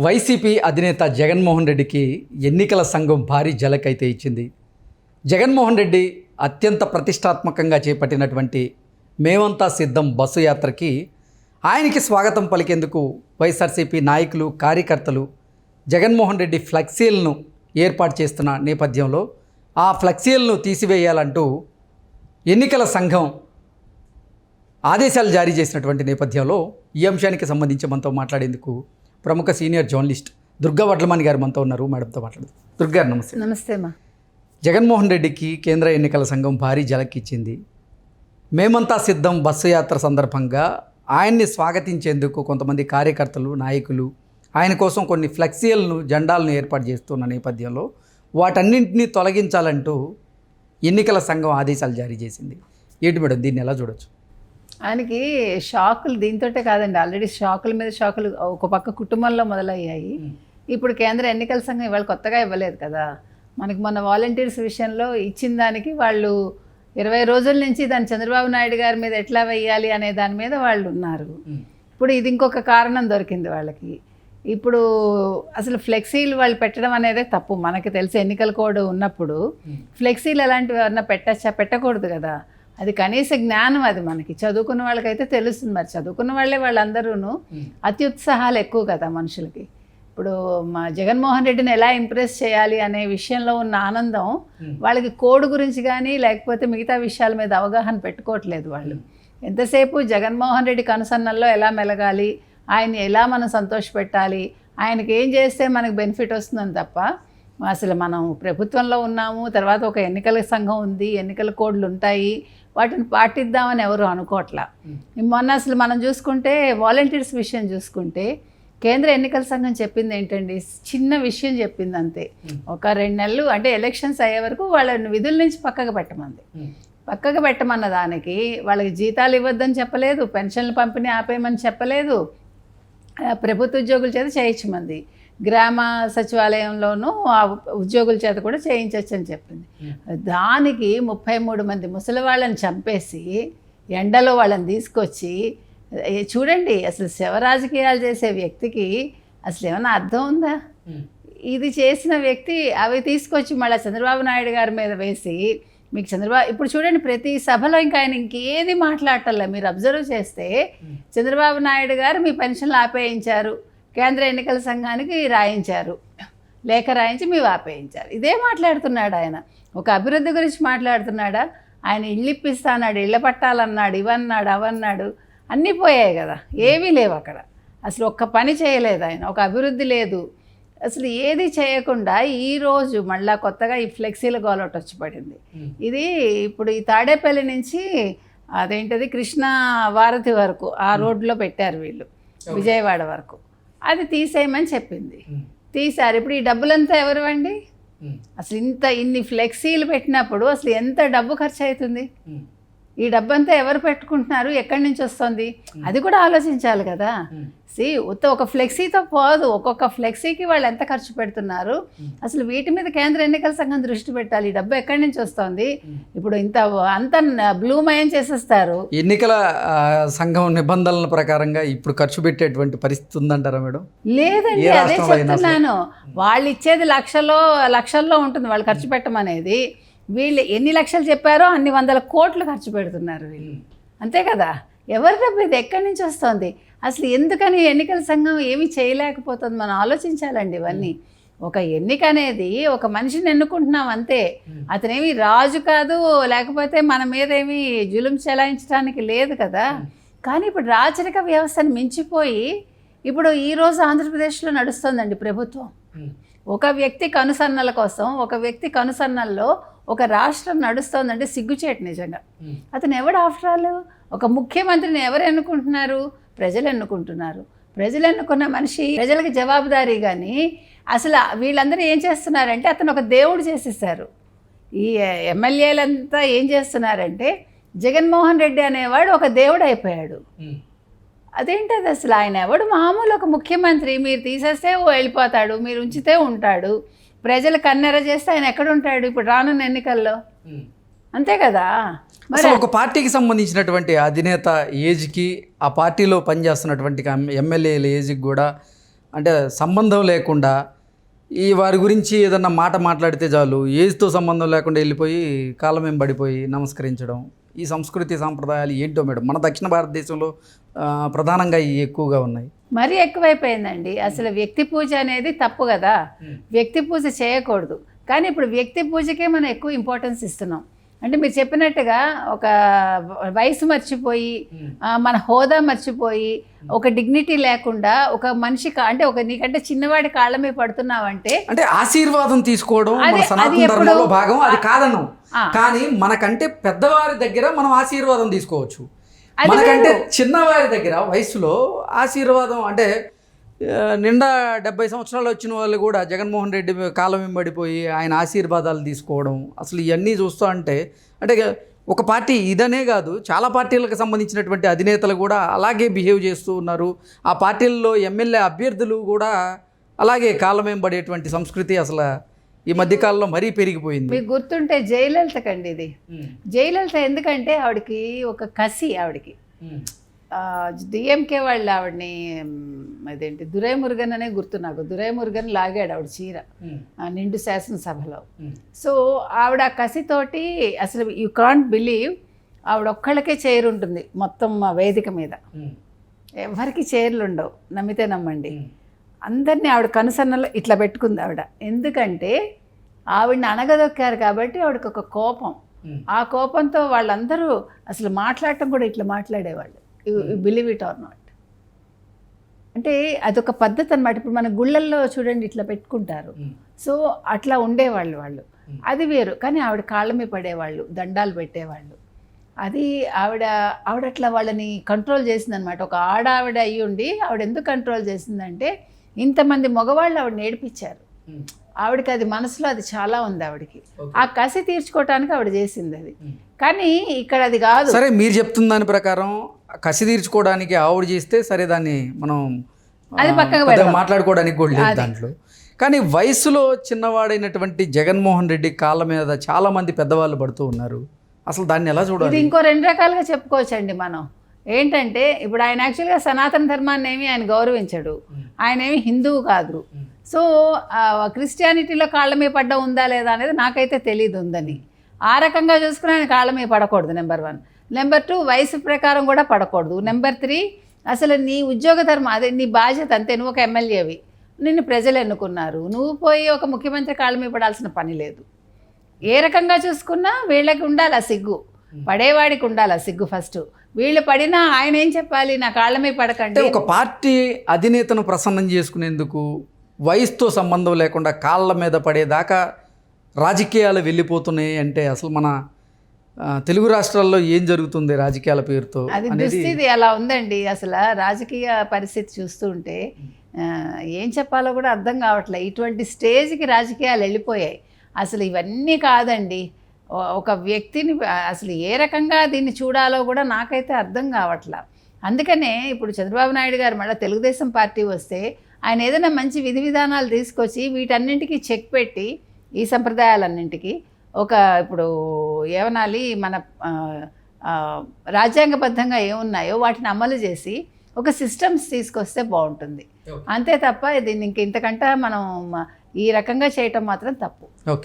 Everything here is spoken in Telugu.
వైసీపీ అధినేత జగన్మోహన్ రెడ్డికి ఎన్నికల సంఘం భారీ జలకైతే ఇచ్చింది. జగన్మోహన్ రెడ్డి అత్యంత ప్రతిష్టాత్మకంగా చేపట్టినటువంటి మేమంతా సిద్ధం బస్సు యాత్రకి ఆయనకి స్వాగతం పలికేందుకు వైఎస్ఆర్సీపీ నాయకులు, కార్యకర్తలు జగన్మోహన్ రెడ్డి ఫ్లెక్సీలను ఏర్పాటు చేస్తున్న నేపథ్యంలో ఆ ఫ్లెక్సీలను తీసివేయాలంటూ ఎన్నికల సంఘం ఆదేశాలు జారీ చేసినటువంటి నేపథ్యంలో ఈ అంశానికి సంబంధించి మనతో మాట్లాడేందుకు ప్రముఖ సీనియర్ జర్నలిస్ట్ దుర్గా వడ్లమాని గారు మనతో ఉన్నారు. మేడంతో మాట్లాడదు. దుర్గా గారు నమస్తే. నమస్తే అమ్మా. జగన్మోహన్ రెడ్డికి కేంద్ర ఎన్నికల సంఘం భారీ జలకిచ్చింది. మేమంతా సిద్ధం బస్సు యాత్ర సందర్భంగా ఆయన్ని స్వాగతించేందుకు కొంతమంది కార్యకర్తలు, నాయకులు ఆయన కోసం కొన్ని ఫ్లెక్సీలను, జెండాలను ఏర్పాటు చేస్తున్న నేపథ్యంలో వాటన్నింటినీ తొలగించాలంటూ ఎన్నికల సంఘం ఆదేశాలు జారీ చేసింది. ఏంటి మేడం, దీన్ని ఎలా చూడొచ్చు? ఆయనకి షాకులు దీంతోటే కాదండి, ఆల్రెడీ షాకుల మీద షాకులు ఒక పక్క కుటుంబంలో మొదలయ్యాయి. ఇప్పుడు కేంద్ర ఎన్నికల సంఘం ఇవాళ కొత్తగా ఇవ్వలేదు కదా. మనకి మన వాలంటీర్స్ విషయంలో ఇచ్చిన దానికి వాళ్ళు 20 రోజుల నుంచి దాన్ని చంద్రబాబు నాయుడు గారి మీద ఎట్లా వేయాలి అనే దాని మీద వాళ్ళు ఉన్నారు. ఇప్పుడు ఇది ఇంకొక కారణం దొరికింది వాళ్ళకి. ఇప్పుడు అసలు ఫ్లెక్సీలు వాళ్ళు పెట్టడం అనేది తప్పు. మనకి తెలిసి ఎన్నికల కోడ్ ఉన్నప్పుడు ఫ్లెక్సీలు ఎలాంటివి ఏమన్నా పెట్టచ్చా? పెట్టకూడదు కదా. అది కనీస జ్ఞానం. అది మనకి చదువుకున్న వాళ్ళకైతే తెలుస్తుంది. మరి చదువుకున్న వాళ్ళే వాళ్ళందరూను అత్యుత్సాహాలు ఎక్కువ కదా మనుషులకి. ఇప్పుడు మా జగన్మోహన్ రెడ్డిని ఎలా ఇంప్రెస్ చేయాలి అనే విషయంలో ఉన్న ఆనందం వాళ్ళకి కోడ్ గురించి కానీ లేకపోతే మిగతా విషయాల మీద అవగాహన పెట్టుకోవట్లేదు వాళ్ళు. ఎంతసేపు జగన్మోహన్ రెడ్డి కనుసన్నల్లో ఎలా మెలగాలి, ఆయన్ని ఎలా మనం సంతోషపెట్టాలి, ఆయనకి ఏం చేస్తే మనకు బెనిఫిట్ వస్తుందని తప్ప అసలు మనం ప్రభుత్వంలో ఉన్నాము, తర్వాత ఒక ఎన్నికల సంఘం ఉంది, ఎన్నికల కోడ్లు ఉంటాయి, వాటిని పాటిద్దామని ఎవరు అనుకోవట్లా. మొన్న అసలు మనం చూసుకుంటే వాలంటీర్స్ విషయం చూసుకుంటే కేంద్ర ఎన్నికల సంఘం చెప్పింది ఏంటండి, చిన్న విషయం చెప్పింది అంతే. ఒక 2 నెలలు అంటే ఎలక్షన్స్ అయ్యే వరకు వాళ్ళని విధుల నుంచి పక్కకు పెట్టమన్న దానికి వాళ్ళకి జీతాలు ఇవ్వద్దని చెప్పలేదు, పెన్షన్లు పంపిణీ ఆపేయమని చెప్పలేదు, ప్రభుత్వ ఉద్యోగుల చేత చేయించమంది, గ్రామ సచివాలయంలోనూ ఆ ఉద్యోగుల చేత కూడా చేయించవచ్చు అని చెప్పింది. దానికి 33 మంది ముసలి వాళ్ళని చంపేసి ఎండలో వాళ్ళని తీసుకొచ్చి చూడండి, అసలు శవ రాజకీయాలు చేసే వ్యక్తికి అసలు ఏమైనా అర్థం ఉందా? ఇది చేసిన వ్యక్తి అవి తీసుకొచ్చి మళ్ళీ చంద్రబాబు నాయుడు గారి మీద వేసి మీకు ఇప్పుడు చూడండి, ప్రతి సభలో ఇంకా ఆయన ఇంకేది మాట్లాడటంలే. మీరు అబ్జర్వ్ చేస్తే చంద్రబాబు నాయుడు గారు మీ పెన్షన్లు ఆపేయించారు, కేంద్ర ఎన్నికల సంఘానికి రాయించారు, లేఖ రాయించి మీరు ఆపేయించారు, ఇదే మాట్లాడుతున్నాడు ఆయన. ఒక అభివృద్ధి గురించి మాట్లాడుతున్నాడా? ఆయన ఇళ్ళు ఇప్పిస్తాన్నాడు, ఇళ్ళ పట్టాలన్నాడు, ఇవన్నాడు, అవన్నాడు, అన్నీ పోయాయి కదా. ఏమీ లేవు అక్కడ. అసలు ఒక్క పని చేయలేదు ఆయన. ఒక అభివృద్ధి లేదు, అసలు ఏది చేయకుండా ఈరోజు మళ్ళీ కొత్తగా ఈ ఫ్లెక్సీల గోలౌట్ వచ్చి పడింది. ఇది ఇప్పుడు ఈ తాడేపల్లి నుంచి అదేంటది కృష్ణా వారధి వరకు ఆ రోడ్లో పెట్టారు వీళ్ళు, విజయవాడ వరకు. అది తీసేయమని చెప్పింది, తీశారు. ఇప్పుడు ఈ డబ్బులంతా ఎవరు అండి? అసలు ఇన్ని ఫ్లెక్సీలు పెట్టినప్పుడు అసలు ఎంత డబ్బు ఖర్చు అవుతుంది? ఈ డబ్బంతా ఎవరు పెట్టుకుంటున్నారు, ఎక్కడి నుంచి వస్తుంది? అది కూడా ఆలోచించాలి కదా. ఒక ఫ్లెక్సీతో పోదు, ఒక్కొక్క ఫ్లెక్సీకి వాళ్ళు ఎంత ఖర్చు పెడుతున్నారు, అసలు వీటి మీద కేంద్ర ఎన్నికల సంఘం దృష్టి పెట్టాలి. ఈ డబ్బు ఎక్కడి నుంచి వస్తుంది? ఇప్పుడు అంత బ్లూమయం చేసేస్తారు. ఎన్నికల సంఘం నిబంధనల ప్రకారంగా ఇప్పుడు ఖర్చు పెట్టేటువంటి పరిస్థితి ఉందంటారా మేడం? లేదండి, అదే చెప్తున్నాను. వాళ్ళు ఇచ్చేది లక్షల్లో ఉంటుంది వాళ్ళు ఖర్చు పెట్టమనేది. వీళ్ళు ఎన్ని లక్షలు చెప్పారో అన్ని 100 కోట్లు ఖర్చు పెడుతున్నారు వీళ్ళు, అంతే కదా. ఎవరి డబ్బు ఇది ఎక్కడి నుంచి వస్తుంది? అసలు ఎందుకని ఎన్నికల సంఘం ఏమీ చేయలేకపోతుంది? మనం ఆలోచించాలండి ఇవన్నీ. ఒక ఎన్నిక అనేది ఒక మనిషిని ఎన్నుకుంటున్నాం అంతే. అతనేమి రాజు కాదు, లేకపోతే మన మీద ఏమి జులుం చెలాయించడానికి లేదు కదా. కానీ ఇప్పుడు రాచరిక వ్యవస్థను మించిపోయి ఇప్పుడు ఈరోజు ఆంధ్రప్రదేశ్లో నడుస్తుందండి ప్రభుత్వం. ఒక వ్యక్తి కనుసన్నల కోసం, ఒక వ్యక్తి కనుసన్నల్లో ఒక రాష్ట్రం నడుస్తోందంటే సిగ్గుచేటు నిజంగా. అతను ఎవడు ఆఫ్టర్ ఆల్? ఒక ముఖ్యమంత్రిని ఎవరు ఎన్నుకుంటున్నారు? ప్రజలు ఎన్నుకుంటున్నారు. ప్రజలు ఎన్నుకున్న మనిషి ప్రజలకు జవాబుదారీ. కానీ అసలు వీళ్ళందరూ ఏం చేస్తున్నారంటే అతను ఒక దేవుడు చేసేసారు. ఈ ఎమ్మెల్యేలంతా ఏం చేస్తున్నారంటే జగన్మోహన్ రెడ్డి అనేవాడు ఒక దేవుడు అయిపోయాడు. అదేంటది అసలు? ఆయన ఎవడు? మామూలు ఒక ముఖ్యమంత్రి. మీరు తీసేస్తే వెళ్ళిపోతాడు, మీరు ఉంచితే ఉంటాడు. ప్రజలు కన్నెర చేస్తే ఆయన ఎక్కడ ఉంటాడు ఇప్పుడు రానున్న ఎన్నికల్లో? అంతే కదా. మరి ఒక పార్టీకి సంబంధించినటువంటి అధినేత ఏజ్కి, ఆ పార్టీలో పనిచేస్తున్నటువంటి ఎమ్మెల్యేల ఏజ్కి కూడా అంటే సంబంధం లేకుండా ఈ వారి గురించి ఏదన్నా మాట మాట్లాడితే చాలు ఏజ్తో సంబంధం లేకుండా వెళ్ళిపోయి కాళ్ళ మేము పడిపోయి నమస్కరించడం, ఈ సంస్కృతి సాంప్రదాయాలు ఏంటో మేడం మన దక్షిణ భారతదేశంలో ప్రధానంగా ఇవి ఎక్కువగా ఉన్నాయి. మరీ ఎక్కువైపోయిందండి. అసలు వ్యక్తి పూజ అనేది తప్పు కదా, వ్యక్తి పూజ చేయకూడదు. కానీ ఇప్పుడు వ్యక్తి పూజకే మనం ఎక్కువ ఇంపార్టెన్స్ ఇస్తున్నాం. అంటే మీరు చెప్పినట్టుగా ఒక వయసు మర్చిపోయి, మన హోదా మర్చిపోయి, ఒక డిగ్నిటీ లేకుండా ఒక మనిషి అంటే ఒక నీకంటే చిన్నవాడి కాళ్ళ మీద పడుతున్నావంటే అంటే ఆశీర్వాదం తీసుకోవడం మన సనాతన ధర్మంలో భాగం, అది కాదను. కానీ మనకంటే పెద్దవారి దగ్గర మనం ఆశీర్వాదం తీసుకోవచ్చు. మనకంటే చిన్నవారి దగ్గర వయసులో ఆశీర్వాదం అంటే నిండా 70 సంవత్సరాలు వచ్చిన వాళ్ళు కూడా జగన్మోహన్ రెడ్డి కాలం వెంబడిపోయి ఆయన ఆశీర్వాదాలు తీసుకోవడం, అసలు ఇవన్నీ చూస్తూ అంటే ఒక పార్టీ ఇదనే కాదు, చాలా పార్టీలకు సంబంధించినటువంటి అధినేతలు కూడా అలాగే బిహేవ్ చేస్తూ ఉన్నారు. ఆ పార్టీల్లో ఎమ్మెల్యే అభ్యర్థులు కూడా అలాగే కాలం వెంబడేటువంటి సంస్కృతి అసలు ఈ మధ్యకాలంలో మరీ పెరిగిపోయింది. మీకు గుర్తుంటే జయలలితకండి ఇది. జయలలిత ఎందుకంటే ఆవిడకి ఒక కసి, ఆవిడకి డిఎంకే వాళ్ళు ఆవిడని అదేంటి దురైమురుగన్ అనే గుర్తు నాకు. దురైమురుగన్ లాగాడు ఆవిడ చీర నిండు శాసనసభలో. సో ఆవిడ కసితోటి అసలు యూ కాంట్ బిలీవ్ ఆవిడ ఒక్కళ్ళకే చైర్ ఉంటుంది మొత్తం వేదిక మీద, ఎవరికి చైర్లు ఉండవు, నమ్మితే నమ్మండి. అందరినీ ఆవిడ కనుసన్నలో ఇట్లా పెట్టుకుంది ఆవిడ. ఎందుకంటే ఆవిడని అణగదొక్కారు కాబట్టి ఆవిడకి ఒక కోపం. ఆ కోపంతో వాళ్ళందరూ అసలు మాట్లాడటం కూడా ఇట్లా మాట్లాడేవాళ్ళు. Believe it or not. అంటే అదొక పద్ధతి అనమాట. ఇప్పుడు మన గుళ్ళల్లో చూడండి ఇట్లా పెట్టుకుంటారు. సో అట్లా ఉండేవాళ్ళు వాళ్ళు, అది వేరు. కానీ ఆవిడ కాళ్ళ మీద పడేవాళ్ళు, దండాలు పెట్టేవాళ్ళు. అది ఆవిడ అట్లా వాళ్ళని కంట్రోల్ చేసిందనమాట. ఒక ఆవిడ అయ్యి ఉండి ఆవిడ ఎందుకు కంట్రోల్ చేసిందంటే ఇంతమంది మగవాళ్ళు ఆవిడ నేర్పించారు. ఆవిడకి అది మనసులో అది చాలా ఉంది ఆవిడకి. ఆ కసి తీర్చుకోవటానికి ఆవిడ చేసింది అది. కానీ ఇక్కడ అది కాదు. సరే, మీరు చెప్తున్న దాని ప్రకారం కసి తీర్చుకోవడానికి ఆవిడ చేస్తే సరే, దాన్ని మనం అది పక్కగా మాట్లాడుకోవడానికి కూడా లేదు దాంట్లో. కానీ వయసులో చిన్నవాడైనటువంటి జగన్మోహన్ రెడ్డి కాళ్ళ మీద చాలా మంది పెద్దవాళ్ళు పడుతూ ఉన్నారు. అసలు దాన్ని ఎలా చూడాలి? ఇది ఇంకో 2 రకాలుగా చెప్పుకోవచ్చండి మనం. ఏంటంటే ఇప్పుడు ఆయన యాక్చువల్గా సనాతన ధర్మాన్ని ఏమి ఆయన గౌరవించడు, ఆయన ఏమి హిందువు కాదు. సో క్రిస్టియానిటీలో కాళ్ళ మీద పడ్డ ఉందా లేదా అనేది నాకైతే తెలియదు ఉందని. ఆ రకంగా చూసుకుని ఆయన కాళ్ళ మీద పడకూడదు, నెంబర్ 1. నెంబర్ 2, వయసు ప్రకారం కూడా పడకూడదు. నెంబర్ 3, అసలు నీ ఉద్యోగ ధర్మం, అదే నీ బాధ్యత అంతే. నువ్వు ఒక ఎమ్మెల్యేవి, నిన్ను ప్రజలు ఎన్నుకున్నారు, నువ్వు పోయి ఒక ముఖ్యమంత్రి కాళ్ళ మీద పడాల్సిన పని లేదు. ఏ రకంగా చూసుకున్నా వీళ్ళకి ఉండాలి ఆ సిగ్గు, పడేవాడికి ఉండాలి ఆ సిగ్గు ఫస్ట్. వీళ్ళు పడినా ఆయన ఏం చెప్పాలి, నా కాళ్ళ మీద పడకండి. ఒక పార్టీ అధినేతను ప్రసన్నం చేసుకునేందుకు వయసుతో సంబంధం లేకుండా కాళ్ళ మీద పడేదాకా రాజకీయాలు వెళ్ళిపోతున్నాయి అంటే అసలు మన తెలుగు రాష్ట్రాల్లో ఏం జరుగుతుంది రాజకీయాల పేరుతో? అది దుస్థితి అలా ఉందండి. అసలు రాజకీయ పరిస్థితి చూస్తుంటే ఏం చెప్పాలో కూడా అర్థం కావట్లేదు. ఇటువంటి స్టేజ్కి రాజకీయాలు వెళ్ళిపోయాయి. అసలు ఇవన్నీ కాదండి, ఒక వ్యక్తిని అసలు ఏ రకంగా దీన్ని చూడాలో కూడా నాకైతే అర్థం కావట్లా. అందుకనే ఇప్పుడు చంద్రబాబు నాయుడు గారు మళ్ళీ తెలుగుదేశం పార్టీ వస్తే ఆయన ఏదైనా మంచి విధి విధానాలు తీసుకొచ్చి వీటన్నింటికి చెక్ పెట్టి, ఈ సంప్రదాయాలన్నింటికి ఒక ఇప్పుడు ఏమనాలి, మన రాజ్యాంగబద్ధంగా ఏమున్నాయో వాటిని అమలు చేసి ఒక సిస్టమ్స్ తీసుకొస్తే బాగుంటుంది. అంతే తప్ప దీన్ని ఇంతకంటే మనం ఈ రకంగా చేయటం మాత్రం తప్పు. ఓకే.